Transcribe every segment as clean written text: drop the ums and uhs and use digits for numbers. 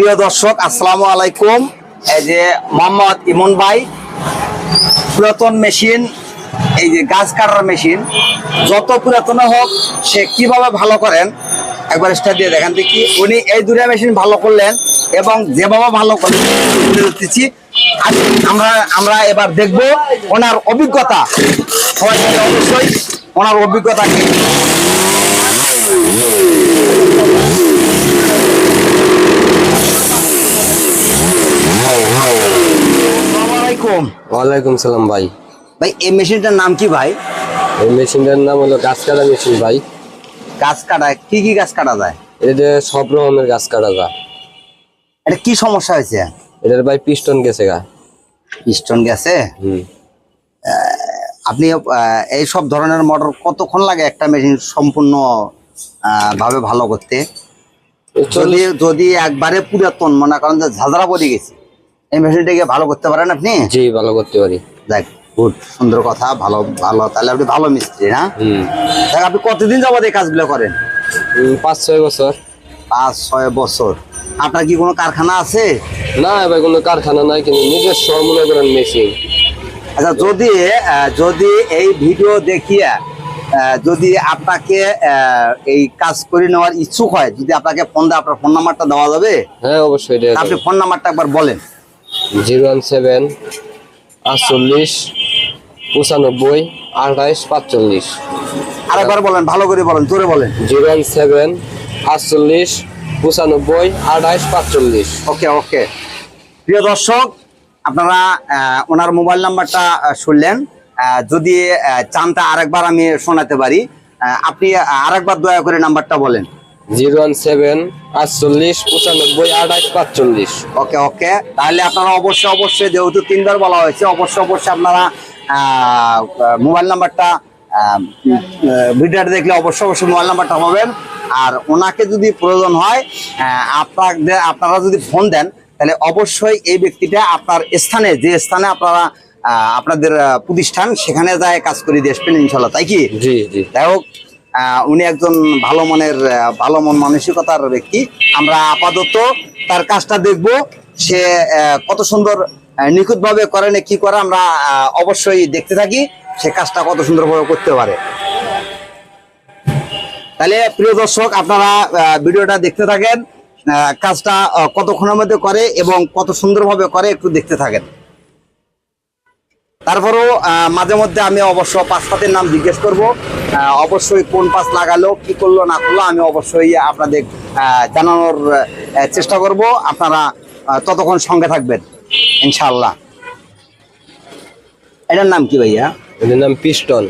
প্রিয় দর্শক আসসালামু আলাইকুম। এই যে মোহাম্মদ ইমন ভাই পুরাতন মেশিন, এই যে গাছ কাটার মেশিন যত পুরাতন হোক সে কিভাবে ভালো করেন একবার স্টার্ট দিয়ে দেখেন দেখি। উনি এই দুটা মেশিন ভালো করলেন এবং যেভাবে ভালো করলেন দিচ্ছি আমরা এবার দেখবো ওনার অভিজ্ঞতা। সবাই অবশ্যই ওনার অভিজ্ঞতা কি। ওয়ালাইকুম সালাম ভাই। ভাই এই মেশিনটার নাম কি ভাই? এই মেশিনটার নাম হলো গাছ কাটা মেশিন ভাই। গাছ কাটা কি কি গাছ কাটা যায়? এটা সব রকমের গাছ কাটা যায়। এটা কি সমস্যা হয়েছে? এটার ভাই পিস্টন গেছে গা। পিস্টন গেছে? আপনি এই সব ধরনের মোটর কতক্ষণ লাগে একটা মেশিন সম্পূর্ণ ভাবে ভালো করতে? যদি যদি একবারে পুরাতন মনে করেন যে ঝাঁঝরা পড়ে গেছে, এই মেশিনটাকে ভালো করতে পারেন আপনি? জি ভালো করতে পারি। দেখ গুড, সুন্দর কথা, ভালো ভালো। তাহলে আপনি ভালো মিস্ত্রি না? দেখ আপনি কতদিন যাবত এই কাজগুলো করেন? 5-6 বছর। 5-6 বছর। আপনার কি কোনো কারখানা আছে? না ভাই কোনো কারখানা নাই, কিন্তু নিজস্ব মনে করেন মেশিন। আচ্ছা, যদি যদি এই ভিডিও দেখিয়ে যদি আপনাকে এই কাজ করে নেওয়ার ইচ্ছুক হয়, যদি আপনাকে ফোন দেয়, আপনার ফোন নাম্বারটা দেওয়া যাবে? হ্যাঁ অবশ্যই। আপনি ফোন নাম্বারটা একবার বলেন। 017 48 95 28 45। আরেকবার বলেন, ভালো করে বলেন, জোরে বলেন। 017 48 95 28 45। ওকে ওকে। প্রিয় দর্শক, আপনারা ওনার মোবাইল নাম্বারটা শুনলেন। যদি চানটা আরেকবার আমি শোনাতে পারি, আপনি আরেকবার দয়া করে নাম্বারটা বলেন। 017 48 95 28 45। ওকে ওকে। তাহলে আপনারা অবশ্যই অবশ্যই, যেহেতু 3বার বলা হয়েছে, অবশ্যই অবশ্যই আপনারা মোবাইল নাম্বারটা ভিডিওটা দেখলে অবশ্যই অবশ্যই মোবাইল নাম্বারটা পাবেন। আর ওনাকে যদি প্রয়োজন হয়, আপনারা যদি ফোন দেন, তাহলে অবশ্যই এই ব্যক্তিটা আপনার স্থানে, যে স্থানে আপনারা আপনাদের প্রতিষ্ঠান, সেখানে যায় কাজ করে দিয়ে আসবেন ইনশাল্লাহ, তাই কি? জি জি। যাই হোক, উনি একজন ভালো মনের, ভালো মন মানসিকতার ব্যক্তি। আমরা আপাতত তার কাজটা দেখব, সে কত সুন্দর নিখুঁতভাবে করে না কি করে, আমরা অবশ্যই দেখতে থাকি সে কাজটা কত সুন্দরভাবে করতে পারে। তাহলে প্রিয় দর্শক, আপনারা ভিডিওটা দেখতে থাকেন, কাজটা কতক্ষণের মধ্যে করে এবং কত সুন্দরভাবে করে একটু দেখতে থাকেন। তারপরেও মাঝে মধ্যে আমি অবশ্য পাঁচ পাতের নাম জিজ্ঞেস করব, অবশ্যই কোন পাঁচ লাগালো, কি করলো না করলো, আমি অবশ্যই আপনাদের জানানোর চেষ্টা করব। আপনারা ততক্ষণ সঙ্গে থাকবেন ইনশাআল্লাহ। এটার নাম কি ভাইয়া? এটার নাম পিস্টন।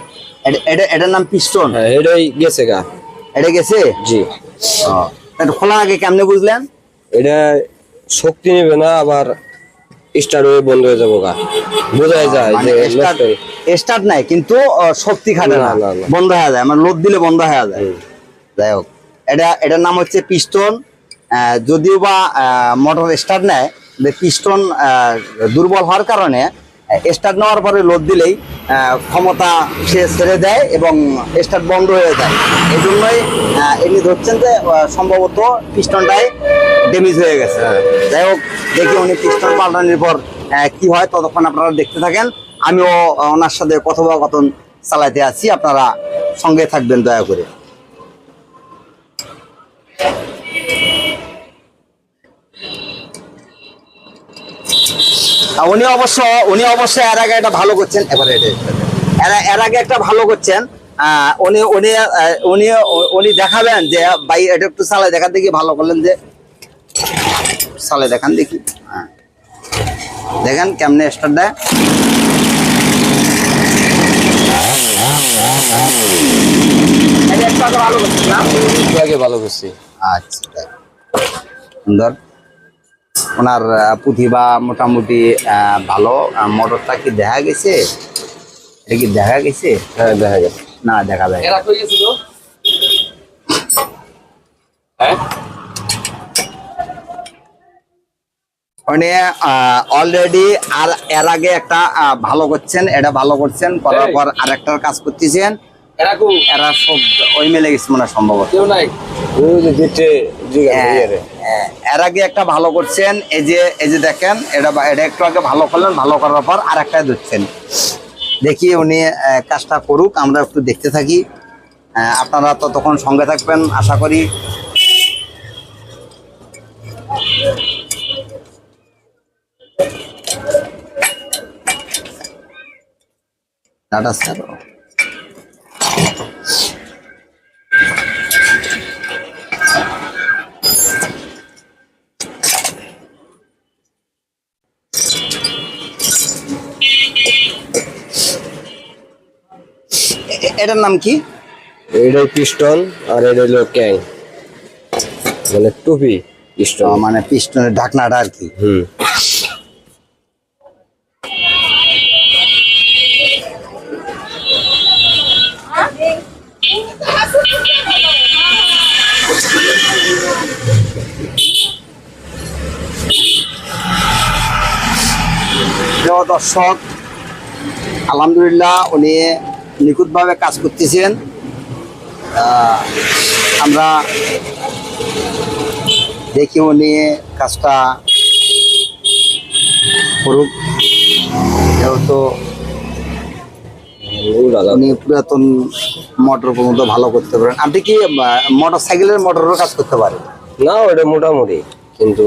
এটার নাম পিস্টন? হ্যাঁ এটাই গেছে গা। এটা গেছে? জি। এটা খোলা আগে কেমনে বুঝলেন? এটা শক্তি নেবে না, আবার স্টার্ট হয়ে বন্ধ হয়ে যাবো গা, বোঝাই যায় যে স্টার্ট নাই কিন্তু শক্তি খাটে না, বন্ধ হয়ে যায়, মানে লোড দিলে বন্ধ হয়ে যায়। যাই হোক, এটার নাম হচ্ছে পিস্টন। যদিও বা মোটর স্টার্ট নেয়, পিস্টন দুর্বল হওয়ার কারণে স্টার্ট নেওয়ার পরে লোড দিলেই ক্ষমতা সে ছেড়ে দেয় এবং স্টার্ট বন্ধ হয়ে যায়। এই জন্যই এমনি ধরছেন যে সম্ভবত পিস্টনটাই ড্যামেজ হয়ে গেছে। যাই হোক, দেখি উনি পিস্টন পাল্টানোর পর কি হয়, ততক্ষণ আপনারা দেখতে থাকেন। আমিও ওনার সাথে কথোপকথন চালাইতে আছি, আপনারা সঙ্গে থাকবেন দয়া করে। উনি অবশ্য এর আগে একটা ভালো করছেন, এবারে এর আগে একটা ভালো করছেন। উনি উনি উনি উনি দেখাবেন যে ভাই এটা একটু চালাই দেখান দেখি, ভালো করলেন যে চালাই দেখান দেখি। হ্যাঁ দেখেন কেমনে স্টার্ট দেয়। ভালো করছেন না? ভালো করছি। আচ্ছা সুন্দর। ওনার প্রতিভা মোটামুটি ভালো। মোটরটা কি দেখা গেছে? এটা কি দেখা গেছে? হ্যাঁ দেখা গেছে। না দেখা যায়। উনি অলরেডি আর এর আগে একটা ভালো করছেন, এটা ভালো করছেন, করার পর আরেকটার কাজ করতেছেন। এরা সব ওই মেলে গেছে মনে হয় সম্ভবত। এর আগে একটা ভালো করছেন, এই যে দেখেন, এটা একটু আগে ভালো করলেন, ভালো করার পর আর একটা ধরছেন। দেখি উনি কাজটা করুক, আমরা একটু দেখতে থাকি। আপনারা তো তখন সঙ্গে থাকবেন আশা করি। Tata sir. এটার নাম কি? এইটাই পিস্টন আর এটা হলো ক্যাং, মানে টুপি পিস্টন। মানে পিস্টনের ঢাকনাটা আর কি। প্রিয় দর্শক, আলহামদুলিল্লাহ উনি নিখুঁতভাবে কাজ করতেছেন। আমরা দেখি উনি কাজটা করুক, যেহেতু উনি পুরাতন মোটর পর্যন্ত ভালো করতে পারেন। আপনি কি মোটর সাইকেলের মোটরেরও কাজ করতে পারেন? না, ওটা মোটামুটি, কিন্তু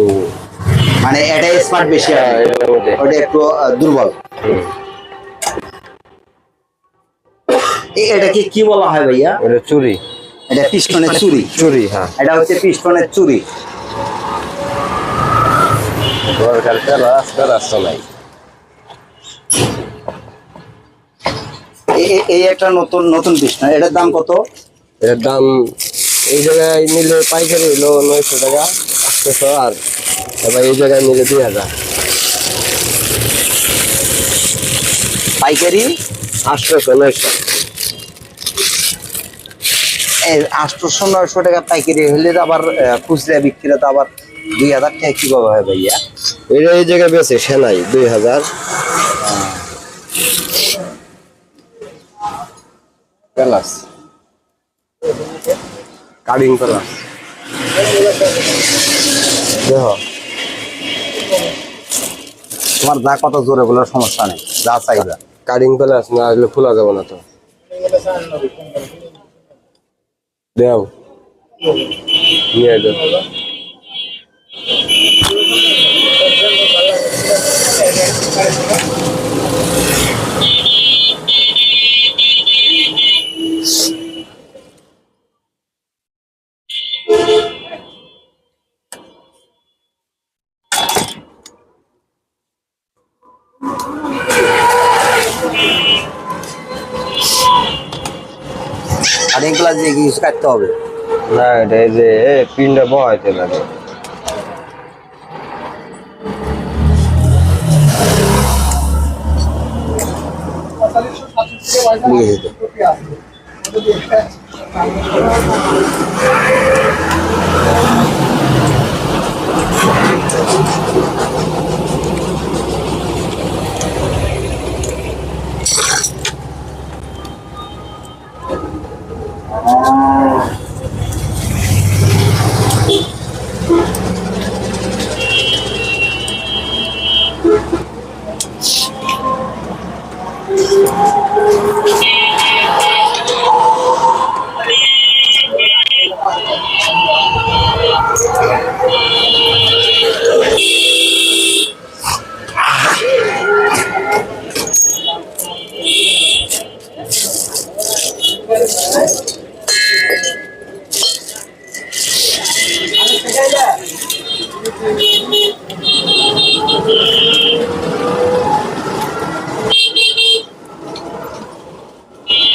মানে এটাই স্মার্ট বেশি, ওটা একটু দুর্বল। এটা কি বলা হয় ভাইয়া? ওটা চুরি, এটা পিস্টনের চুরি। চুরি, হ্যাঁ। এটা হচ্ছে পিস্টনের চুরি। রাস্তা নাই। এই একটা নতুন পিস্টন, এটার দাম কত? এর দাম এই জায়গায় নিলে পাইকারি হইলো 900 টাকা, 800, আর এবার এই জায়গায় নিলে 2000। পাইকারি 800, 900। এই 800-900 টাকা পাইকারি হলে তো আবার খুচরা বিক্রিটা তো আবার 2000 টাকা কিভাবে হয় ভাইয়া? এটা এই জায়গায় বেচে সেনাই 2000। প্লাস কাটিং প্লাস দেখো, তোমার যা কত জোরে বলার সমস্যা নেই, যা চাইবা। কাটিং প্লাস না হলে খোলা যাবে না তো। দেও নিয়ে যাও। কাটিং প্লাস দিয়ে কিছু কাটতে হবে না, এটা এই যে পিনটা বহাইতে লাগে। লিখে দিতে।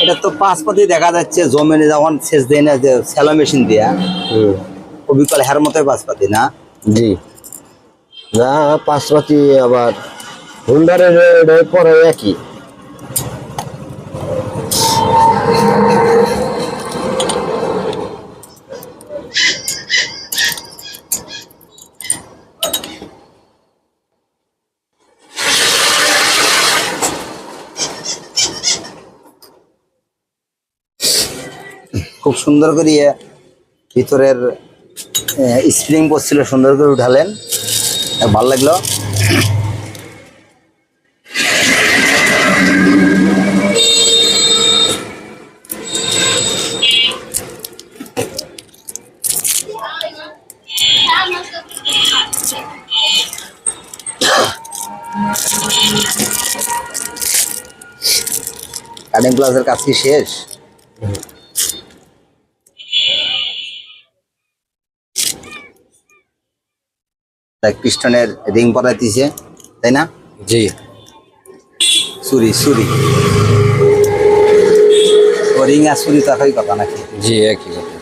এটা তো পাঁচপাতি দেখা যাচ্ছে জমিনে যখন সেচ দেয় না, যে স্যালো মেশিন দিয়া অবিকল হের মতোই পাঁচপাতি না? জি না, পাঁচপাতি আবার হুন্ডারের পরে একই। খুব সুন্দর করে ভিতরের স্প্রিং পড়ছিল, সুন্দর করে উঠালেন, ভালো লাগলো। কাটিং প্লাসের কাজ কি শেষ? পিস্টনের রিং পরাইতেছে, তাই না? জি। সুরি সুরি ও রিং আর সুরি তো একই কথা নাকি? জি, একই কথা।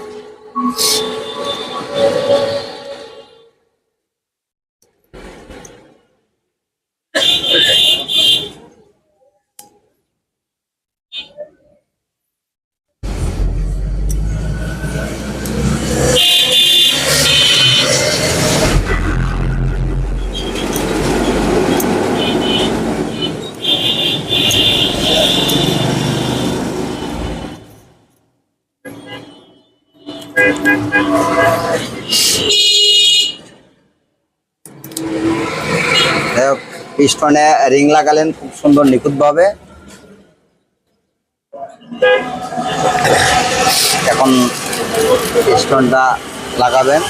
পিস্টনে রিং লাগালেন খুব সুন্দর নিখুঁত ভাবে। এখন পিস্টনটা লাগাবেন।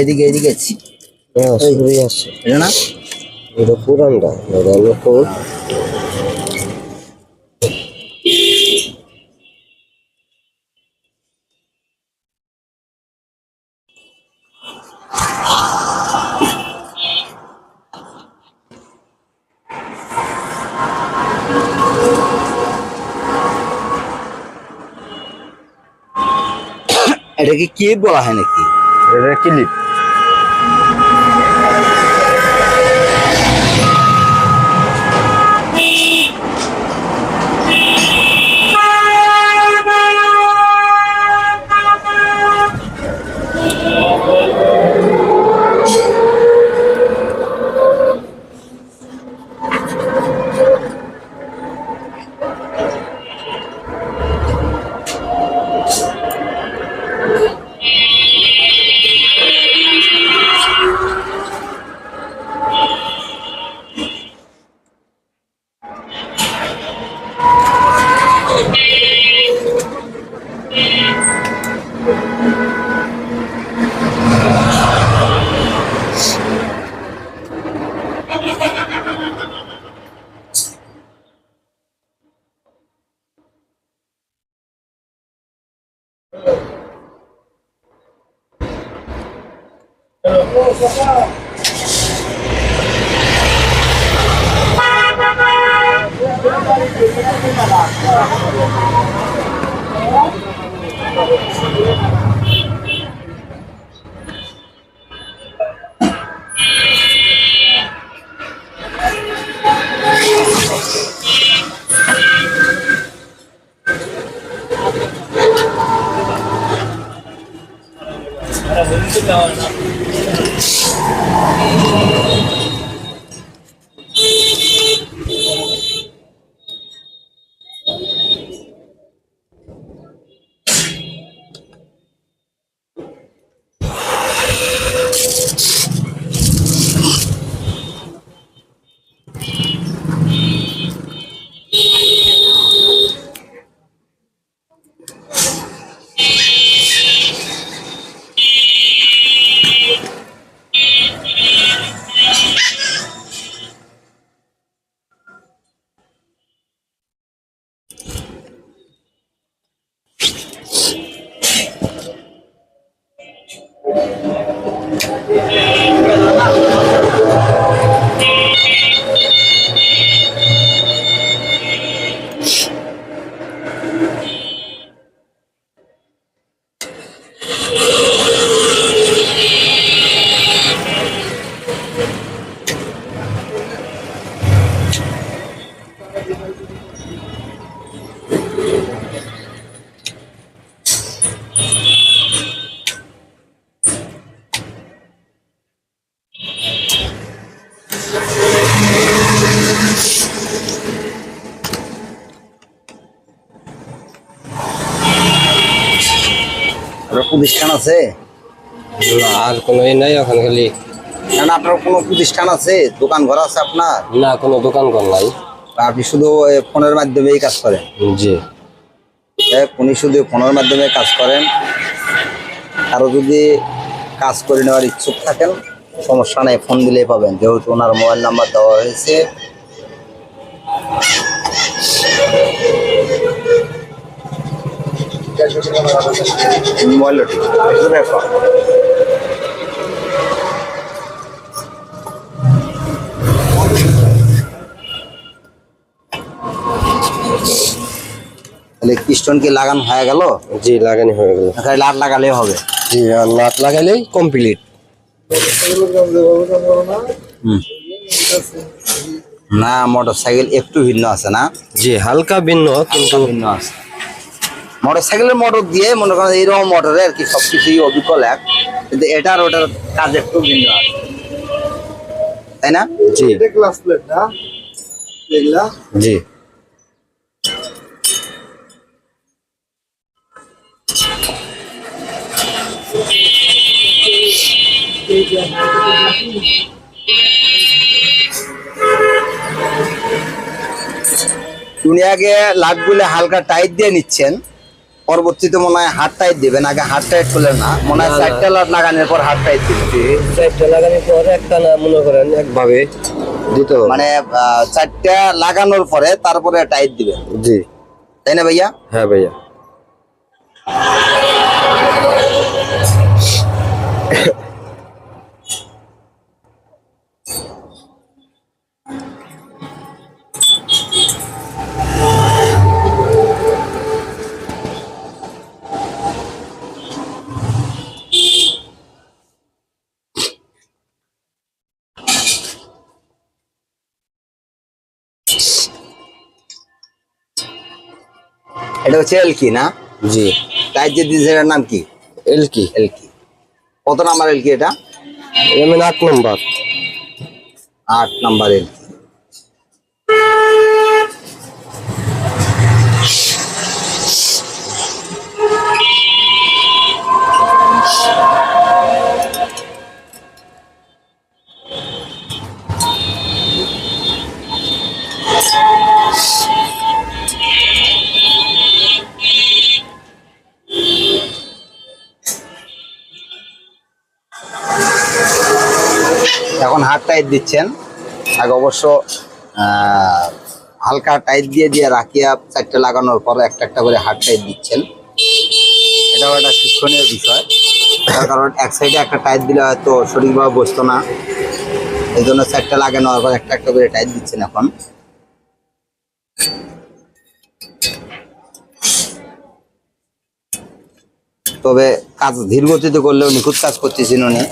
এদিকে এদিকে সুরি আছে এটা না, এটা পুরানটা, এটা নতুন। এটাকে ক্লিপ বলা হয় নাকি? এটা ক্লিপ। আপনার প্রতিষ্ঠান আছে? না, আর কোনো নাই এখন খালি। কারণ আপনার কোনো প্রতিষ্ঠান আছে, দোকান ঘর আছে আপনার? না, কোনো দোকান কর নাই। আপনি শুধু ফোনের মাধ্যমেই কাজ করেন? জি। উনি শুধু ফোনের মাধ্যমে কাজ করেন। আরো যদি কাজ করে নেওয়ার ইচ্ছুক থাকেন, সমস্যা নেই, ফোন দিলেই পাবেন, যেহেতু ওনার মোবাইল নাম্বার দেওয়া হয়েছে। মোবাইল তাহলে পিস্টন কি লাগানো হয়ে গেল? জি, লাগানি হয়ে গেল। খালি লাট লাগালেই হবে? জি, আর নাট লাগাইলেই কমপ্লিট। না, মোটরসাইকেল একটু ভিন্ন আছে না? জি, হালকা ভিন্ন, কিন্তু ভিন্ন আছে। মোটরসাইকেলের মোটর দিয়ে মনে করেন এইরকম মোটরে আর কি সবকিছুই অবিকল এক, কিন্তু এটার ওটার কাজ একটু ভিন্ন আছে, তাই না? জি। ক্লাস প্লেট না এগুলা? জি। উনি আগে লাটগুলো হালকা টাইট দিয়ে নিচ্ছেন, পরবর্তীতে মনে হয় হাত টাইট দিবেন। আগে হাত টাইট করলেন না, মনে হয় না, না। চারটা লাট লাগানোর পর হাত টাইট দিবেন। চারটা লাগানোর পর একটা না মনে করেন একভাবে দিতে হবে। মানে চারটা লাগানোর পরে তারপরে টাইট দিবেন, জি। তাই না ভাইয়া? হ্যাঁ ভাইয়া। এটা হচ্ছে এলকি না? জি। টাইট যে দিয়েছে এটার নাম কি? এলকি। এলকি। কত নাম্বার এলকি এটা? এমন 8 নম্বর। 8 নাম্বার এলকি। এখন হাত টাইট দিচ্ছেন, আগে অবশ্য হালকা টাইট দিয়ে দিয়ে রাখিয়া চারটে লাগানোর পর একটা একটা করে হাত টাইট দিচ্ছেন। এটাও একটা শিক্ষণীয় বিষয়, তার কারণ এক সাইডে একটা টাইট দিলে হয়তো সঠিকভাবে বসতো না, এই জন্য চারটে লাগানোর পর একটা একটা করে টাইট দিচ্ছেন এখন। তবে কাজ ধীর গতিতে করলেও নিখুঁত কাজ করতেছেন উনি।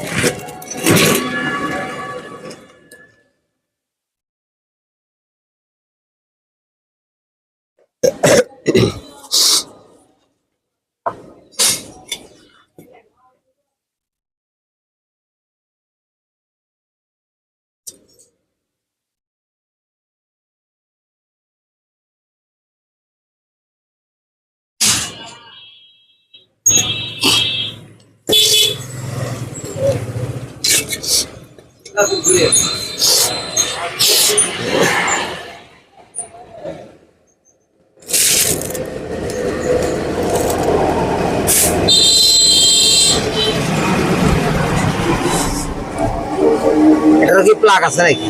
এটার কি প্লাগ আছে নাকি?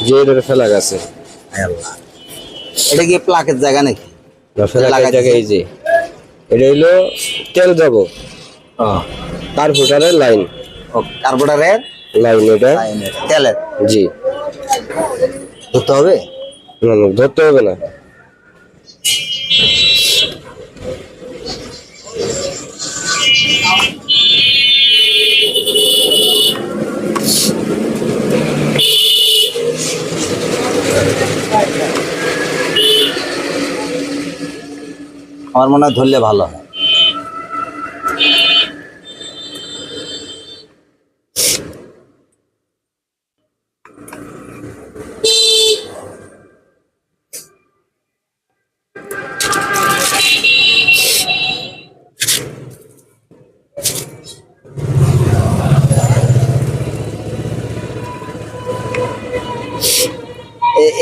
যে ধরে ফেলা গেছে। এটা কি প্লাগের জায়গা নাকি? ফেলা লাগাই জায়গায় এই যে এটা হইলো তেল যাব, কার্বোরেটরের লাইন। কার্বোরেটরের লাইন এটা। তেলের? জি। ধরতে হবে? না না, ধরতে হবে না। আমার মনে হয় ধরলে ভালো হয়।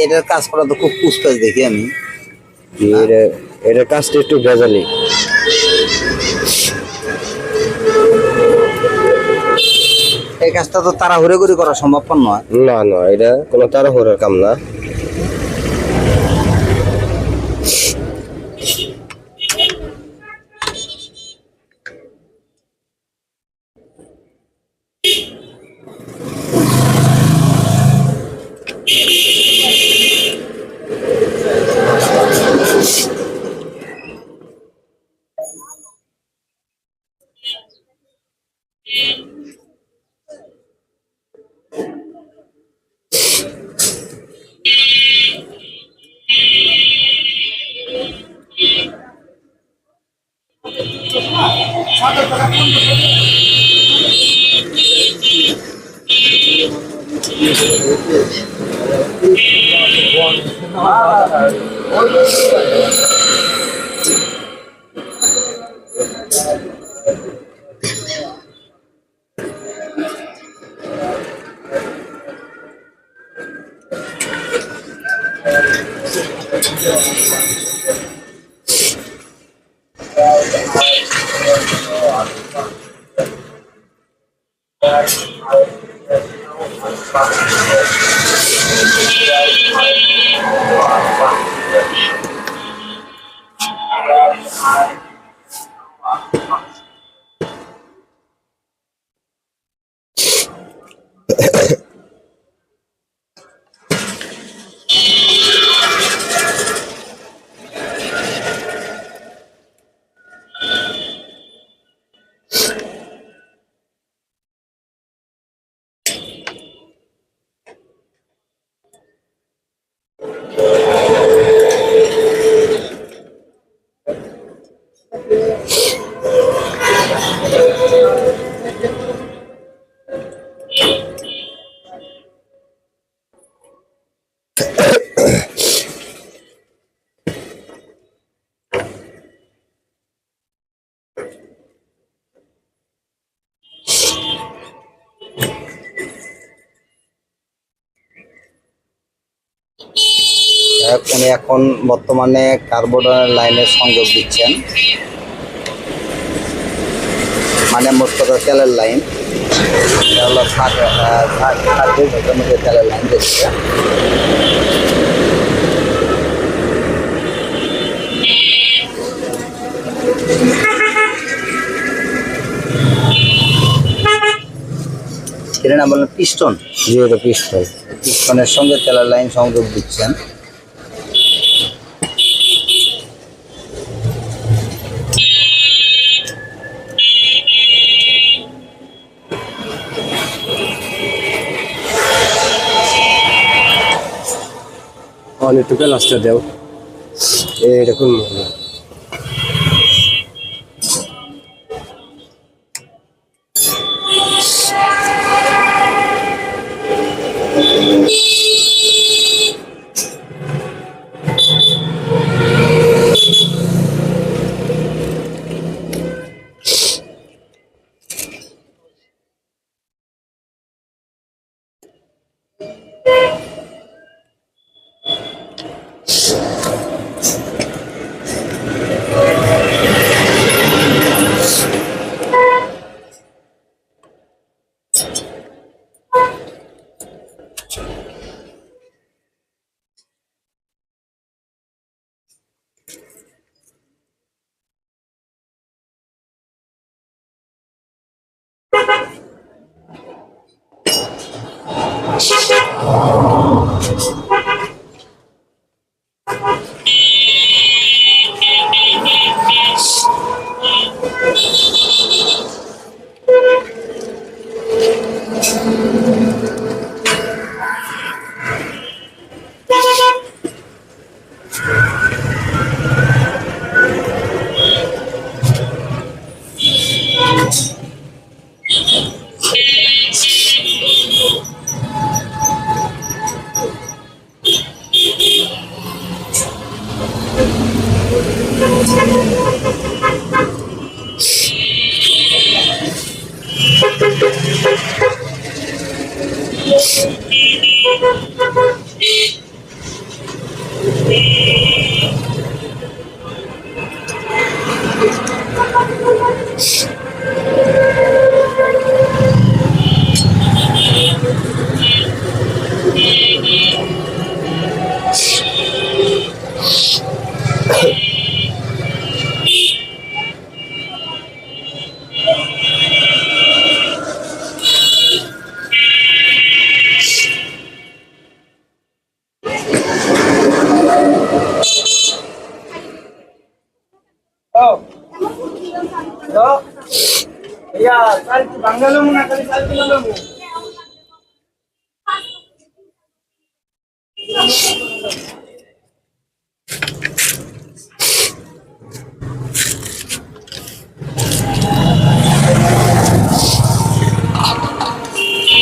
এটার কাজ করা তো খুব পুষ্পাস দেখি আমি। এটা এটা কাজটা একটু ভেজালি। এই কাজটা তো তাড়াহুড়ো করে করা সম্ভবপর নয়। না না, এটা কোনো তাড়াহুড়োর কাম না। উনি এখন বর্তমানে কার্বোডার লাইনের সংযোগ দিচ্ছেন, মানে মোট কথা তেলের লাইন। এটা হলো খাদ্যের মধ্যে তেলের লাইন দিচ্ছে। এর নাম বললেন পিস্টন। জি, এটা পিস্টন। পিস্টনের সঙ্গে তেলের লাইন সংযোগ দিচ্ছেন। একটু প্লাস্টার দাও, এটা কোন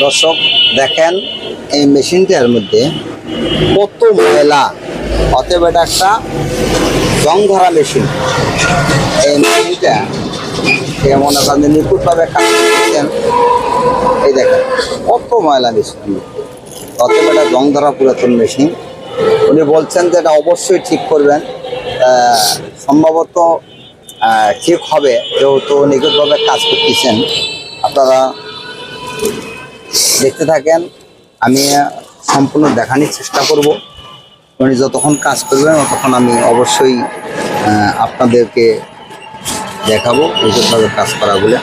দর্শক দেখেন এই মেশিনটার মধ্যে কত ময়লা, অতএব এটা একটা জং ধরা মেশিন। এই মেশিনটা মনে করেন যে নিখুঁতভাবে কাজ করতেছেন। এই দেখেন কত ময়লা মেশিন, অতএব এটা জং ধরা পুরাতন মেশিন। উনি বলছেন যে এটা অবশ্যই ঠিক করবেন, সম্ভবত ঠিক হবে, যেহেতু নিখুঁতভাবে কাজ করতেছেন। আপনারা দেখতে থাকেন, আমি সম্পূর্ণ দেখানোর চেষ্টা করব। উনি যতক্ষণ কাজ করবেন ততক্ষণ আমি অবশ্যই আপনাদেরকে দেখাবো নিখুঁতভাবে কাজ করাগুলো।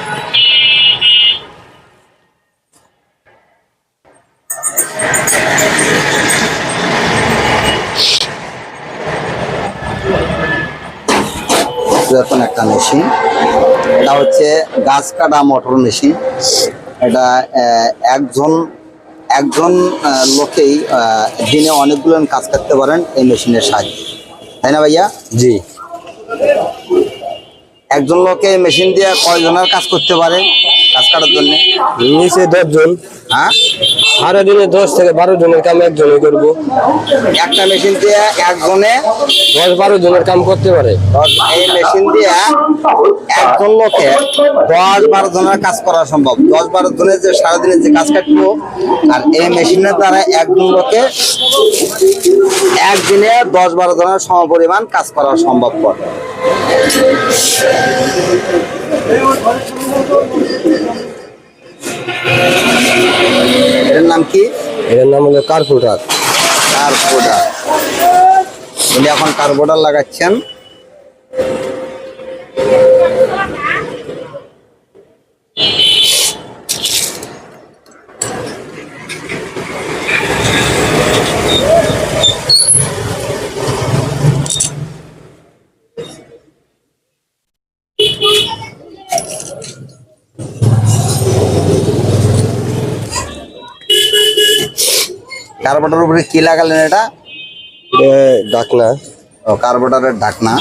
পুরাতন একটা মেশিন, এটা হচ্ছে গাছ কাটা মোটর মেশিন। এটা একজন লোকেই দিনে অনেকগুলো কাজ করতে পারেন এই মেশিনের সাহায্যে, তাই না ভাইয়া? জি। একজন লোকে এই মেশিন দিয়ে কয়জনের কাজ করতে পারে কাজ কাটার জন্য? নিচে 10 জন। হ্যাঁ, সারাদিনে 10 থেকে 12 জনের কাম একজনে করবো। একটা মেশিন দিয়ে একজনে 10-12 জনের কাম করতে পারে। এই মেশিন দিয়ে একজন লোকে 10-12 জনের কাজ করা সম্ভব। 10-12 জনের যে সারাদিনে যে কাজ কাটবো, আর এই মেশিনের দ্বারা একজন লোকে একদিনে 10-12 জনের সমপরিমাণ কাজ করা সম্ভবপর। এর নাম কি? এর নাম হলো কার্পেটার। কার্বোডার। উনি এখন কার্বোডার লাগাচ্ছেন। কার্বোটার উপরে কি লাগালেন এটা? ঢাকনা। ও, কার্বোটারের ঢাকনা।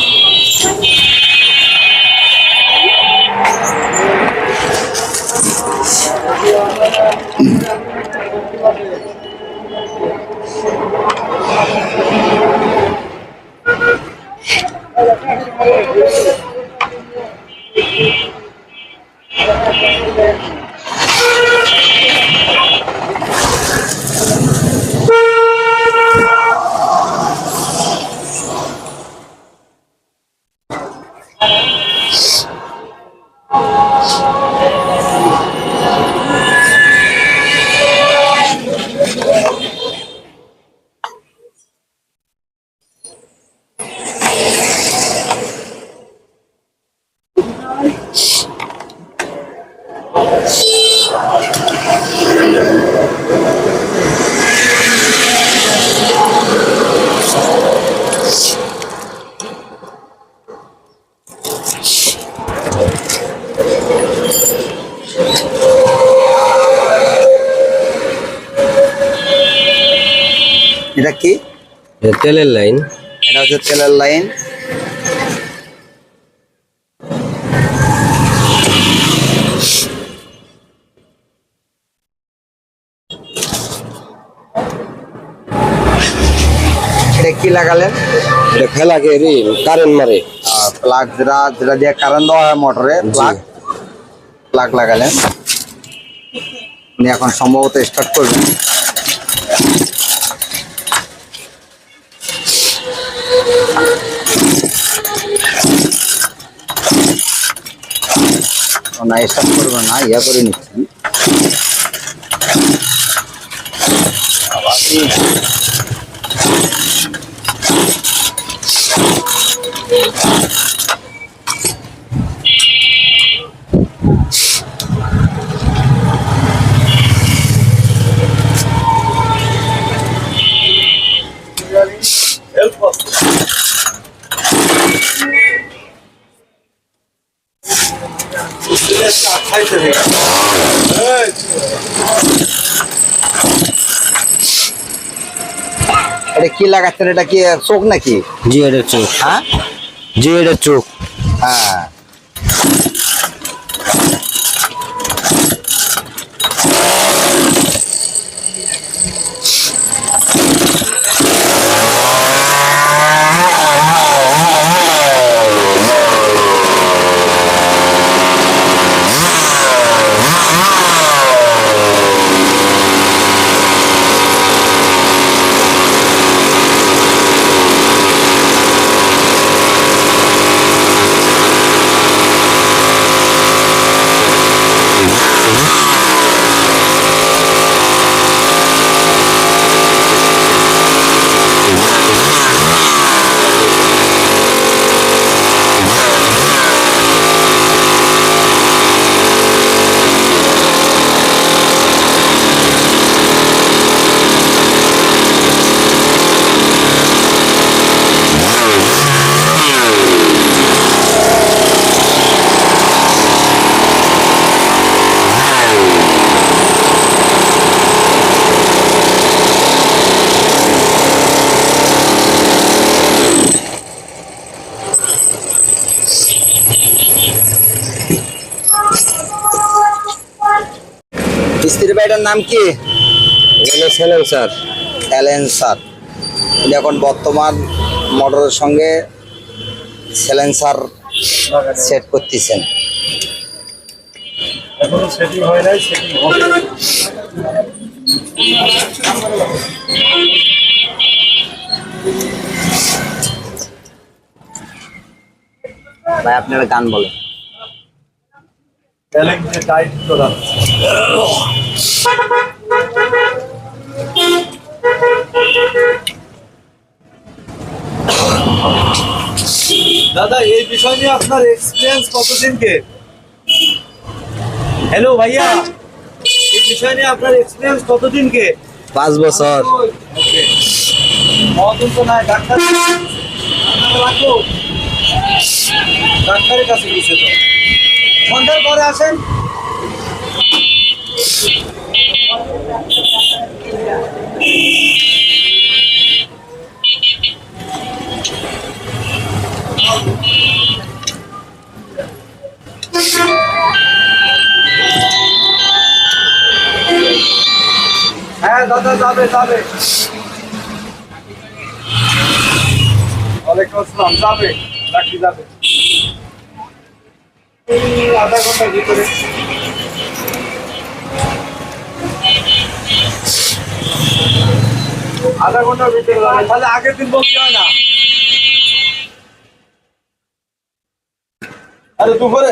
এটা কি? তেলের লাইন। এটা হচ্ছে তেলের লাইন। এটা কি লাগালেন? এটা ফেলাকে কারেন্ট মারে। প্লাগ, যেটা দিয়ে কারেন্ট দেওয়া হয় মোটরে, প্লাগ লাগালেন। উনি এখন সম্ভবত স্টার্ট করবেন। না, স্টার্ট করবেন না, ইয়া করে নিচ্ছেন। খাইছে রে এই এটা কি লাগাচ্ছেন? এটা কি চোখ নাকি? জি এটা চোখ। হ্যাঁ, জি এটা চোখ। হ্যাঁ। মিস্ত্রি ভাইটার নাম কি? এখানে সাইলেন্সার। স্যালেন্সার। এটা এখন বর্তমান মোটরের সঙ্গে স্যালেন্সার সেট করতেছেন। এখনো সেটিং হয় নাই, সেটিং হবে। ভাই আপনারা গান বলেন। ব্যালেন্স যে টাইট করা দাদা, এই বিষয় নিয়ে আপনার এক্সপিরিয়েন্স কতদিনকে? হ্যালো ভাইয়া, এই বিষয় নিয়ে আপনার এক্সপিরিয়েন্স কতদিনকে? 5 বছর। মতন তো নাই, ডাক্তার রাখো, ডাক্তারের কাছে গেছে তো। সন্ধ্যার পরে আসেন। হ্যাঁ দাদা, যাবে যাবে। ওয়ালাইকুম আসসালাম। যাবে, ডাক্তার যাবে আধা ঘন্টার ভিতরে। আধা ঘন্টার ভিতরে যাবে। তাহলে আগের দিন বলতে হয় না। আরে দুপুরে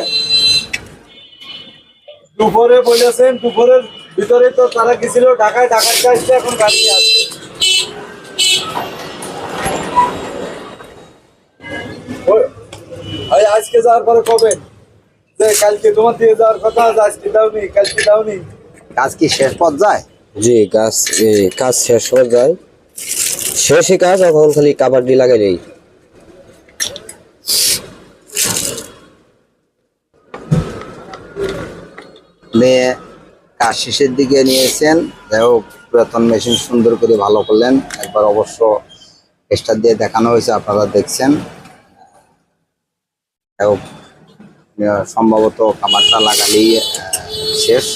দুপুরে বলেছেন, দুপুরের ভিতরে তো তারা গেছিল ঢাকায়, ঢাকায় আসছে, এখন গাড়ি আসছে। ওই আজকে যাওয়ার পরে কবে যে কালকে তোমার দিয়ে যাওয়ার কথা, আজকে দাওনি, কালকে দাওনি। কাজ কি শেষ পর্যায়ে? জি কাজ শেষ হয়ে যায়, শেষই কাজ, এখন খালি কাবাডি লাগাইলেই। নিয়ে কাজ শেষের দিকে নিয়েছেন। যাই হোক, পুরাতন মেশিন সুন্দর করে ভালো করলেন। একবার অবশ্য স্টার দিয়ে দেখানো হয়েছে, আপনারা দেখছেন। যাই হোক, সম্ভবত কামারটা লাগালেই শেষ।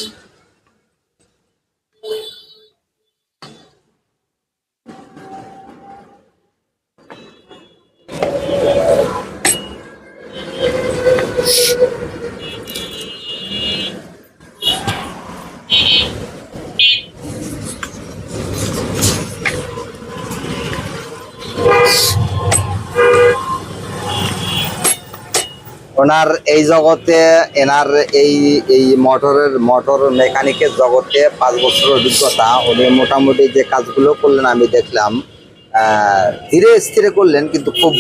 ওনার এই জগতে, এনার এই মোটর মেকানিকের জগতে 5 বছরের অভিজ্ঞতা। উনি মোটামুটি যে কাজগুলো করলেন আমি দেখলাম, ধীরে স্থিরে করলেন, কিন্তু খুব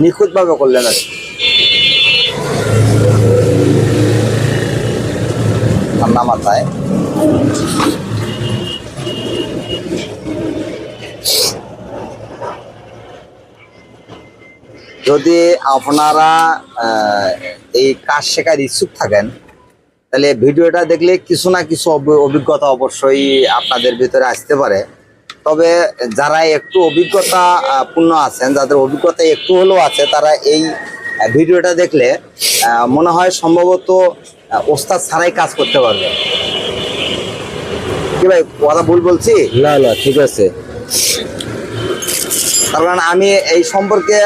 নিখুঁতভাবে করলেন আর কি। ঠান্ডা মাথায়। যদি আপনারা এই কাজ শেখার ইচ্ছুক থাকেন, তাহলে ভিডিওটা দেখলে কিছু না কিছু অভিজ্ঞতা অবশ্যই আপনাদের ভিতরে আসতে পারে। তবে যারা একটু অভিজ্ঞতা পূর্ণ আছেন, যাদের অভিজ্ঞতা একটু হলেও আছে, তারা এই ভিডিওটা দেখলে মনে হয় সম্ভবত ওস্তাদ ছাড়াই কাজ করতে পারবে। কি ভাই, কথা ভুল বলছি? না না, ঠিক আছে। তার কারণ আমি এই সম্পর্কে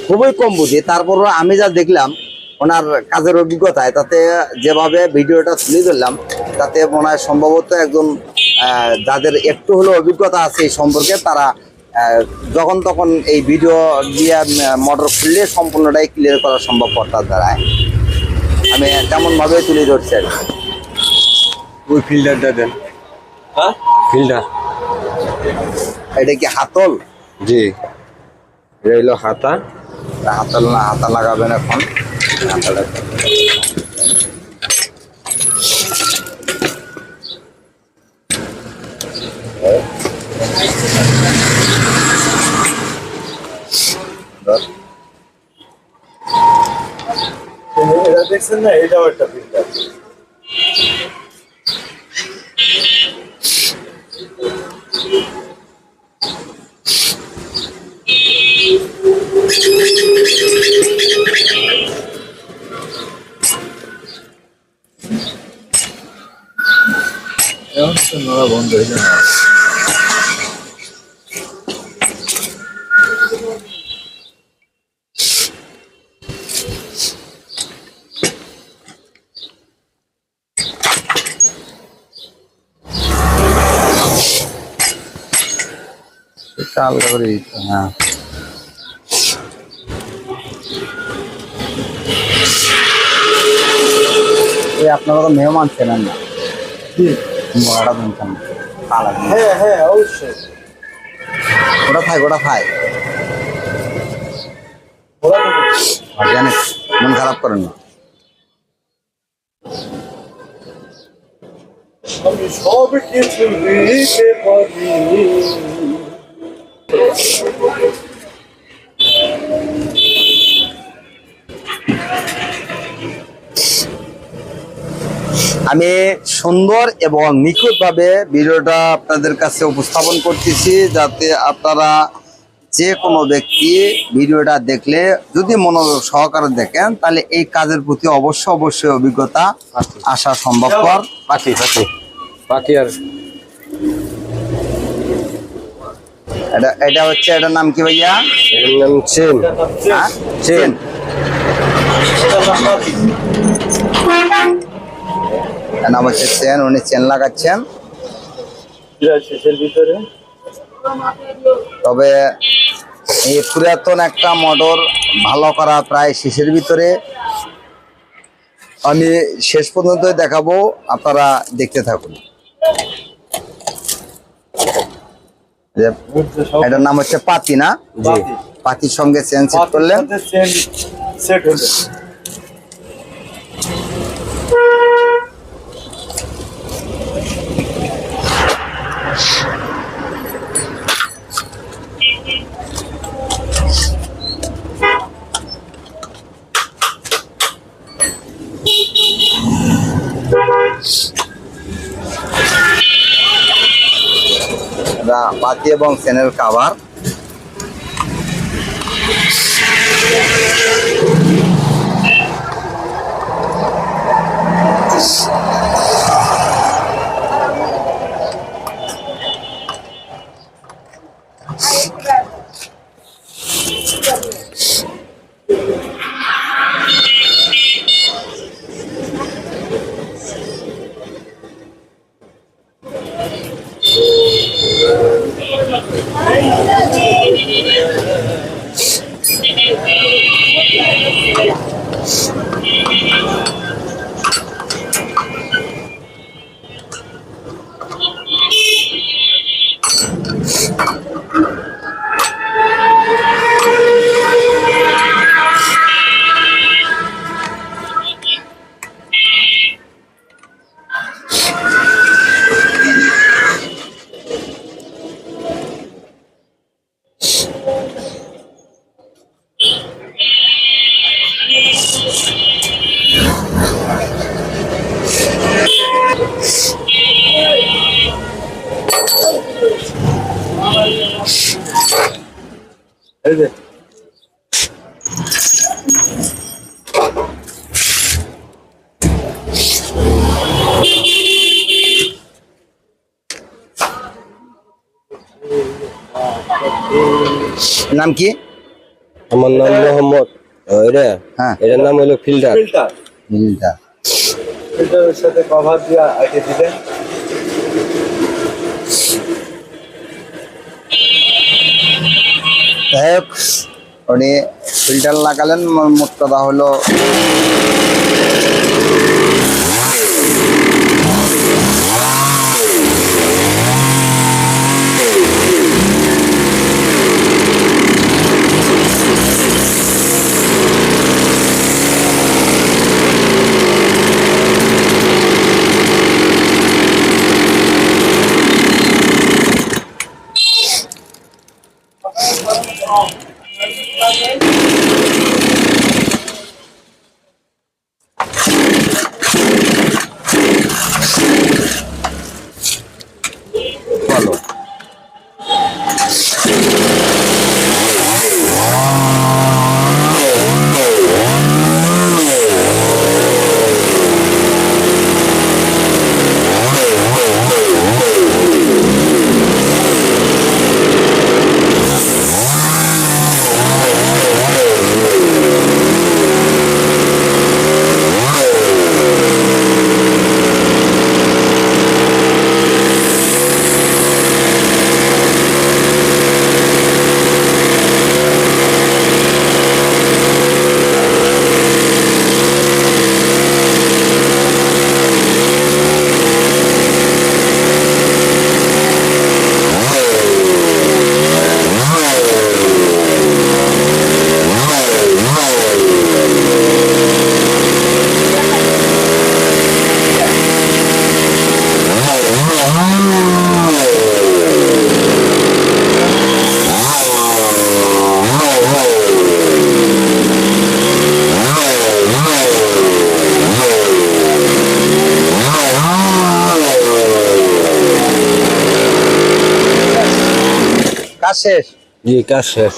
খুবই কম বুঝি, তারপরও আমি যা দেখলাম ওনার কাজের অভিজ্ঞতায়, তাতে যেভাবে ভিডিওটা তুলে ধরলাম, তাতে মনে হয় সম্ভবত একজন যাদের একটু হলেও অভিজ্ঞতা আছে এই সম্পর্কে, তারা যখন তখন এই ভিডিও দিয়ে মোটর খুললে সম্পূর্ণটাই ক্লিয়ার করা সম্ভব তার দ্বারায়। আমি তেমনভাবে তুলে ধরছি আর কি। ওই ফিল্টারটা দেন। হ্যাঁ, ফিল্টার। এটা কি হাতল? জি, এটা হইলো হাতা। হাতল না, হাতা লাগাবেন এখন। হাতা লাগাবেন। এটা দেখছেন না, এটাও একটা ফিল্টার। এখন তো নড়া বন্ধ হয়ে যায়। এটা আলাদা করে দিতে হবে, হ্যাঁ। এই আপনারা তো মেহমান ছিলেন না, বড়াটা শুনছেন না। হ্যাঁ হ্যাঁ, অবশ্যই। ওটা থাক, ওটা খায়। ওরা তো জানেন, মন খারাপ করেন না। আমি সব কিছু দিতে পারি। আমি সুন্দর এবং নিখুঁতভাবে ভিডিওটা আপনাদের কাছে উপস্থাপন করতেছি, যাতে আপনারা যে কোনো ব্যক্তি ভিডিওটা দেখলে যদি মনোযোগ সহকারে দেখেন, তাহলে এই কাজের প্রতি অবশ্যই অভিজ্ঞতা আসা সম্ভবপর। পাখি পাখি পাখি। আর এটা হচ্ছে, এটার নাম কি ভাইয়া? এর নাম চেন। হ্যাঁ, চেন। এর নাম হচ্ছে চেন। উনি চেন লাগাচ্ছেন। শেষের ভিতরে তবে এই পুরাতন একটা মোটর ভালো করা প্রায় শেষের ভিতরে। আমি শেষ পর্যন্ত দেখাবো, আপনারা দেখতে থাকুন। এটার নাম হচ্ছে পাতি, না? জি। পাতির সঙ্গে চেন সেট করলেন। সেট হলো। পাতি এবং চেনের কাভার। এই যে নাম কি? আমার নাম মোহাম্মদ এটা হ্যাঁ। এটার নাম হলো ফিল্টার। ফিল্টার, মিলটা ফিল্টারের সাথে কভার দিয়ে আগে দিলেন। যাই হোক, উনি ফিল্টার লাগালেন, মোট কথা হলো ভালো। কাজ শেষ। জি কাজ শেষ।